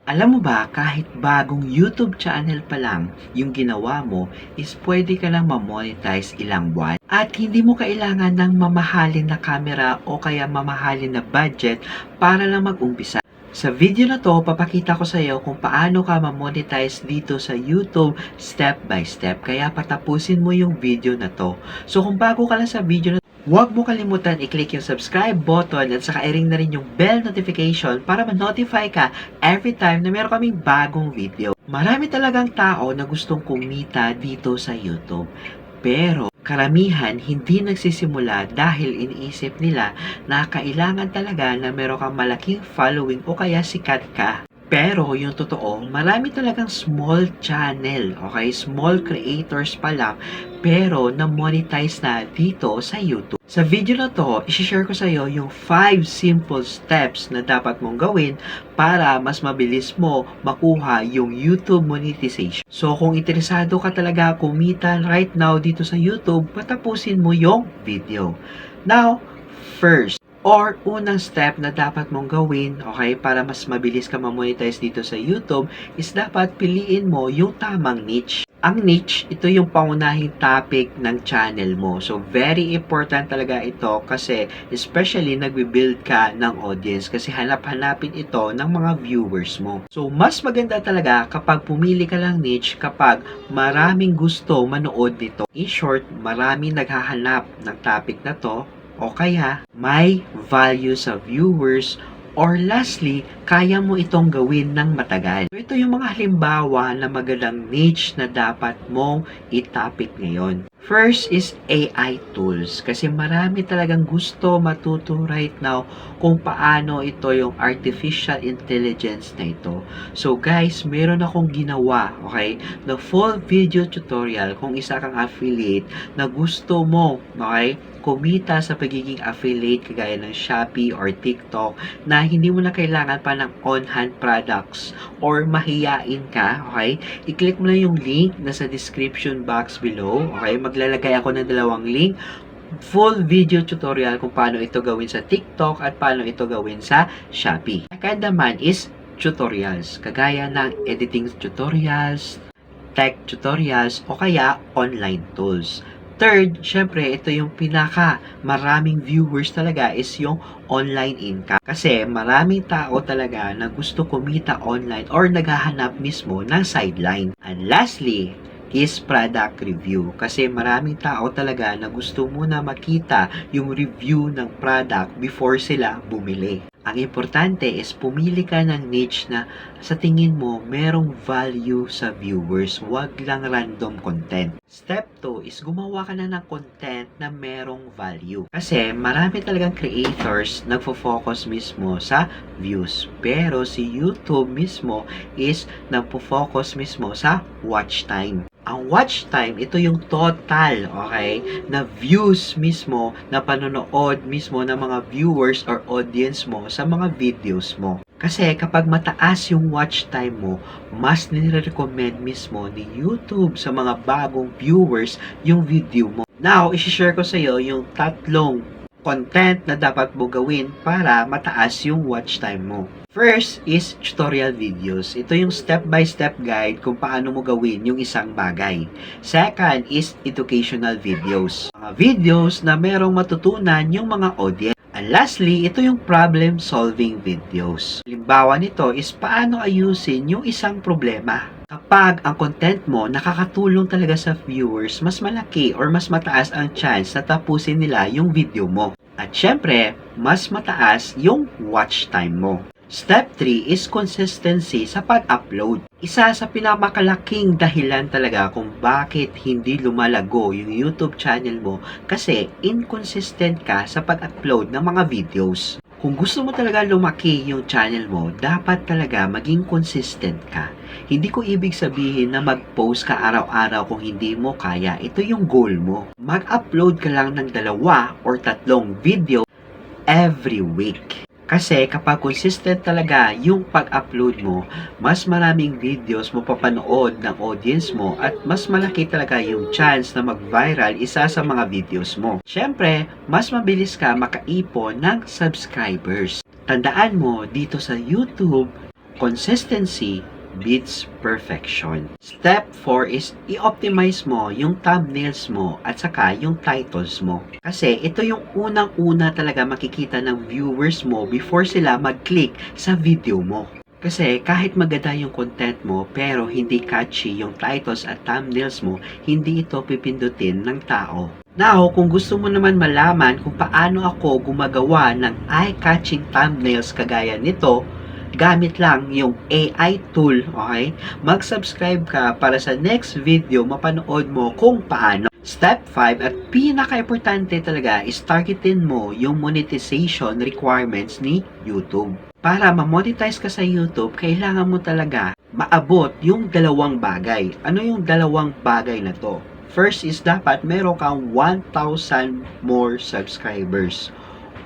Alam mo ba, kahit bagong YouTube channel pa lang yung ginawa mo, is pwede ka lang ma-monetize ilang buwan. At hindi mo kailangan ng mamahalin na camera o kaya mamahalin na budget para lang mag-umpisa. Sa video na to, papakita ko sa iyo kung paano ka ma-monetize dito sa YouTube step by step. Kaya patapusin mo yung video na to. So kung bago ka lang sa video na huwag mo kalimutan i-click yung subscribe button at saka i-ring na rin yung bell notification para ma-notify ka every time na meron kaming bagong video. Marami talagang tao na gustong kumita dito sa YouTube. Pero karamihan hindi nagsisimula dahil iniisip nila na kailangan talaga na meron kang malaking following o kaya sikat ka. Pero yung totoo, marami talagang small channel, okay? Small creators pa lang, pero na-monetize na dito sa YouTube. Sa video na to, isi-share ko sa iyo yung 5 simple steps na dapat mong gawin para mas mabilis mo makuha yung YouTube monetization. So kung interesado ka talaga kumita right now dito sa YouTube, patapusin mo yung video. Now, first, or unang step na dapat mong gawin, okay, para mas mabilis ka ma-monetize dito sa YouTube, is dapat piliin mo yung tamang niche. Ang niche, ito yung pangunahing topic ng channel mo. So, very important talaga ito kasi especially nagbe-build ka ng audience kasi hanap-hanapin ito ng mga viewers mo. So, mas maganda talaga kapag pumili ka lang niche kapag maraming gusto manood nito. In short, maraming naghahanap ng topic na to o kaya may value sa viewers, or lastly, kaya mo itong gawin ng matagal. So, ito yung mga halimbawa na magandang niche na dapat mong i-topic ngayon. First is AI tools. Kasi marami talagang gusto matuto right now kung paano ito yung artificial intelligence na ito. So guys, meron akong ginawa, okay, na full video tutorial kung isa kang affiliate na gusto mo, okay, kumita sa pagiging affiliate kagaya ng Shopee or TikTok na hindi mo na kailangan pa ng on-hand products or mahiyain ka, okay? I-click mo na yung link na sa description box below, okay? Maglalagay ako ng dalawang link. Full video tutorial kung paano ito gawin sa TikTok at paano ito gawin sa Shopee. Second naman is tutorials, kagaya ng editing tutorials, tech tutorials, o kaya online tools. Third, syempre, ito yung pinaka maraming viewers talaga is yung online income. Kasi maraming tao talaga na gusto kumita online or naghahanap mismo ng sideline. And lastly, is product review. Kasi maraming tao talaga na gusto muna makita yung review ng product before sila bumili. Ang importante is pumili ka ng niche na sa tingin mo merong value sa viewers, wag lang random content. Step 2 is gumawa ka na ng content na merong value. Kasi marami talagang creators nagfo-focus mismo sa views. Pero si YouTube mismo is nagfo-focus mismo sa watch time. Ang watch time, ito yung total, okay, na views mismo, na panonood mismo ng mga viewers or audience mo sa mga videos mo. Kasi kapag mataas yung watch time mo, mas nire-recommend mismo ni YouTube sa mga bagong viewers yung video mo. Now, isi-share ko sa iyo yung tatlong content na dapat mo gawin para mataas yung watch time mo. First is tutorial videos. Ito yung step-by-step guide kung paano mo gawin yung isang bagay. Second is educational videos. Mga videos na merong matutunan yung mga audience. And lastly, ito yung problem-solving videos. Halimbawa nito is paano ayusin yung isang problema. Kapag ang content mo nakakatulong talaga sa viewers, mas malaki or mas mataas ang chance na tapusin nila yung video mo. At syempre, mas mataas yung watch time mo. Step 3 is consistency sa pag-upload. Isa sa pinamakalaking dahilan talaga kung bakit hindi lumalago yung YouTube channel mo kasi inconsistent ka sa pag-upload ng mga videos. Kung gusto mo talaga lumaki yung channel mo, dapat talaga maging consistent ka. Hindi ko ibig sabihin na mag-post ka araw-araw kung hindi mo kaya. Ito yung goal mo. Mag-upload ka lang ng 2 or 3 video every week. Kasi kapag consistent talaga yung pag-upload mo, mas maraming videos mo papanood ng audience mo at mas malaki talaga yung chance na mag-viral isa sa mga videos mo. Siyempre, mas mabilis ka makaipon ng subscribers. Tandaan mo, dito sa YouTube, consistency beats perfection. Step 4 is i-optimize mo yung thumbnails mo at saka yung titles mo. Kasi ito yung unang-una talaga makikita ng viewers mo before sila mag-click sa video mo. Kasi kahit maganda yung content mo pero hindi catchy yung titles at thumbnails mo, hindi ito pipindutin ng tao. Now, kung gusto mo naman malaman kung paano ako gumagawa ng eye-catching thumbnails kagaya nito, gamit lang yung AI tool, okay? Mag-subscribe ka para sa next video mapanood mo kung paano. Step 5 at pinaka-importante talaga is targetin mo yung monetization requirements ni YouTube. Para ma-monetize ka sa YouTube, kailangan mo talaga maabot yung dalawang bagay. Ano yung dalawang bagay na to? First is dapat meron kang 1,000 more subscribers.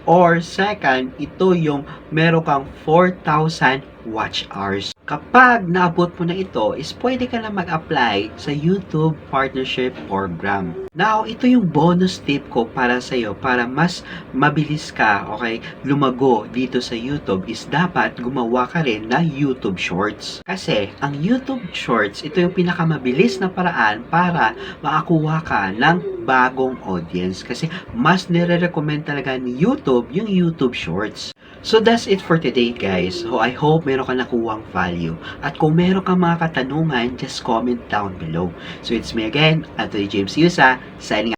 Or second, ito yung meron kang 4,000 watch hours. Kapag naabot mo na ito, is pwede ka na mag-apply sa YouTube Partnership Program. Now, ito yung bonus tip ko para sa iyo para mas mabilis ka, okay, lumago dito sa YouTube is dapat gumawa ka rin ng YouTube Shorts. Kasi, ang YouTube Shorts, ito yung pinakamabilis na paraan para makakuha ka ng bagong audience. Kasi, mas nire-recommend talaga ni YouTube yung YouTube Shorts. So that's it for today guys. So I hope meron ka nakuwang value. At kung meron kang mga katanungan, just comment down below. So it's me again, Anthony James Yusa, signing out.